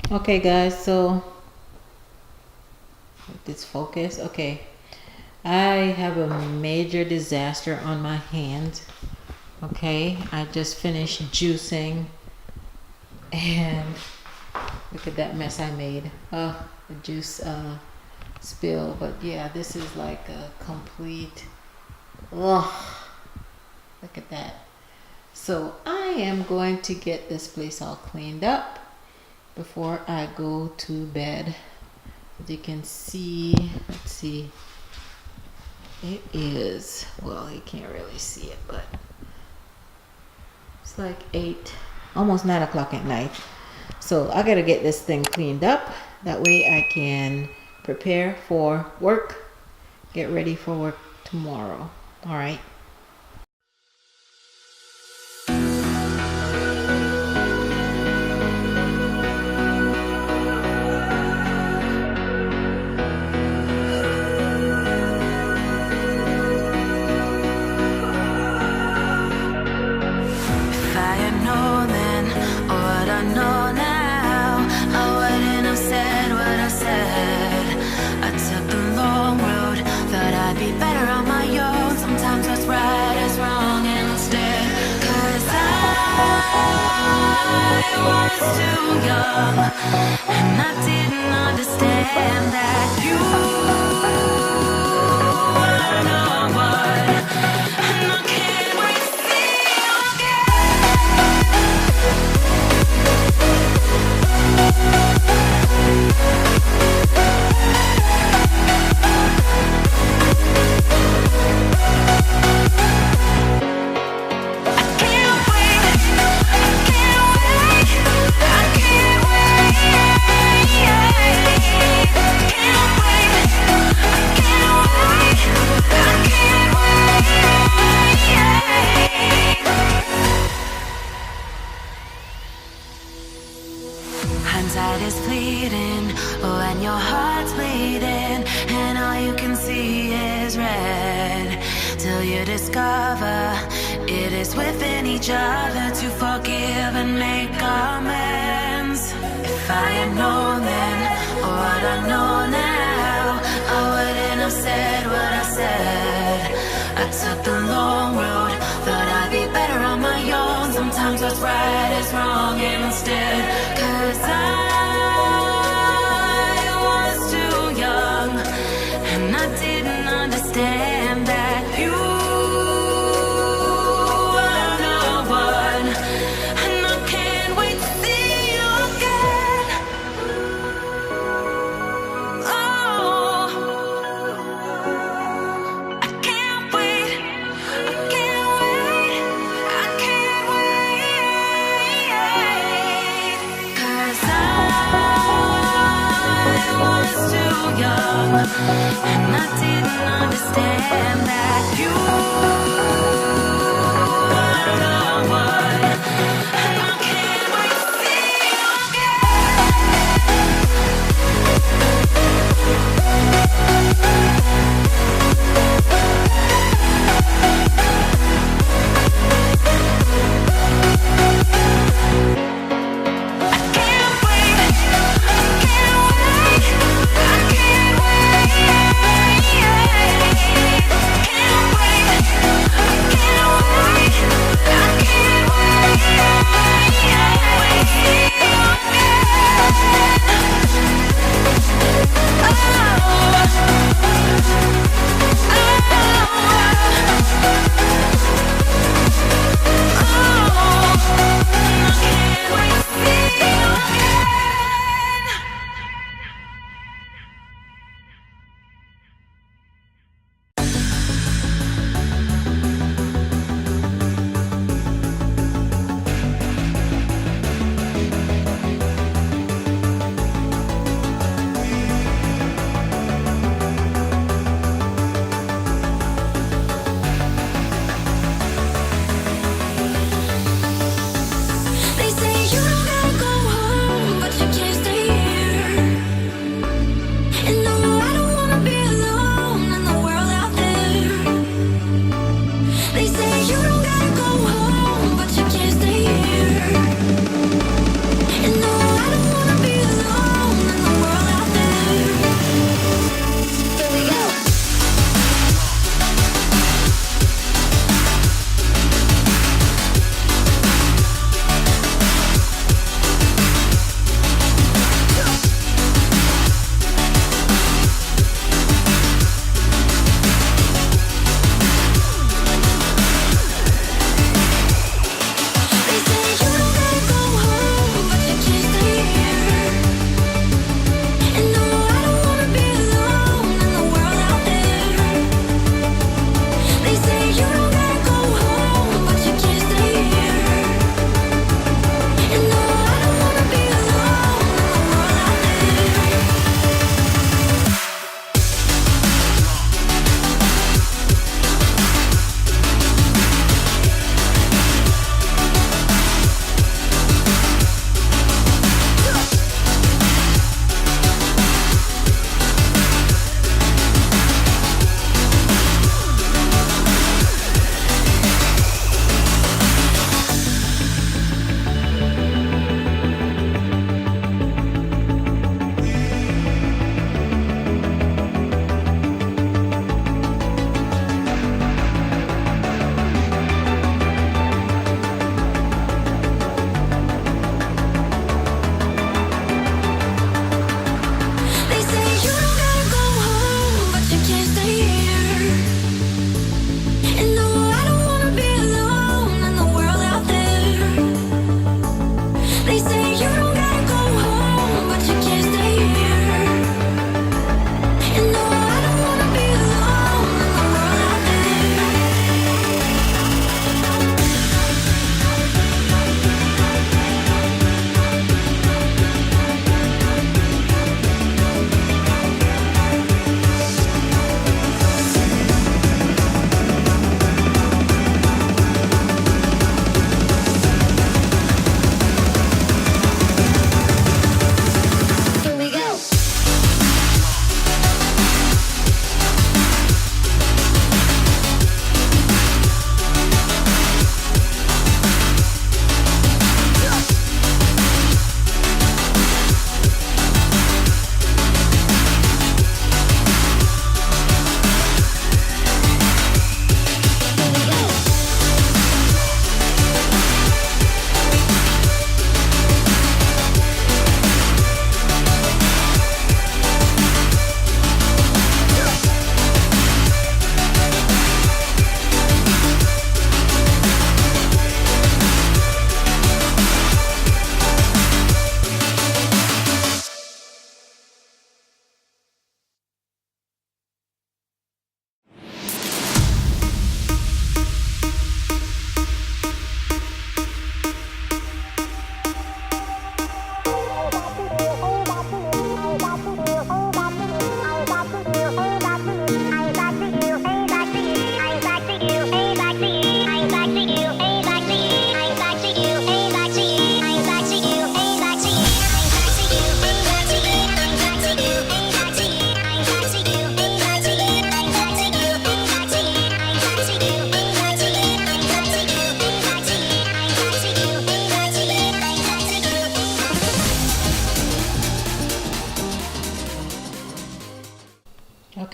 Okay, guys, so this focus. Okay, I have a major disaster on my hands. Okay, I just finished juicing, and look at that mess I made. The juice spill. But yeah, this is like a complete. Ugh, look at that. So I am going to get this place all cleaned up before I go to bed. As you can see, let's see, it is, well, you can't really see it, but it's like 8, almost 9 o'clock at night. So I gotta get this thing cleaned up. That way I can prepare for work, get ready for work tomorrow. All right. I was too young, and I didn't understand that you were no one, and I can't wait to see you Hindsight is fleeting, oh, and your heart's bleeding, and all you can see is red, till you discover it is within each other to forgive and make amends. If I had known then, or what I know now, I wouldn't have said what I said. I took the long road, thought I'd be better on my own. Sometimes what's right is wrong instead, 'cause I was too young, and I didn't understand that you were no one, and I can't wait to see you again. Oh, I can't wait, I can't wait, I can't wait, 'cause I was too young, and I didn't understand that you were no one, and I can't wait to see you again.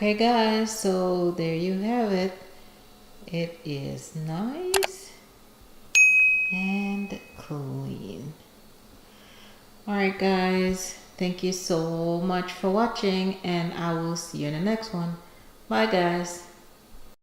Okay guys, so there you have it. It is nice and clean. Alright guys, thank you so much for watching, and I will see you in the next one. Bye guys.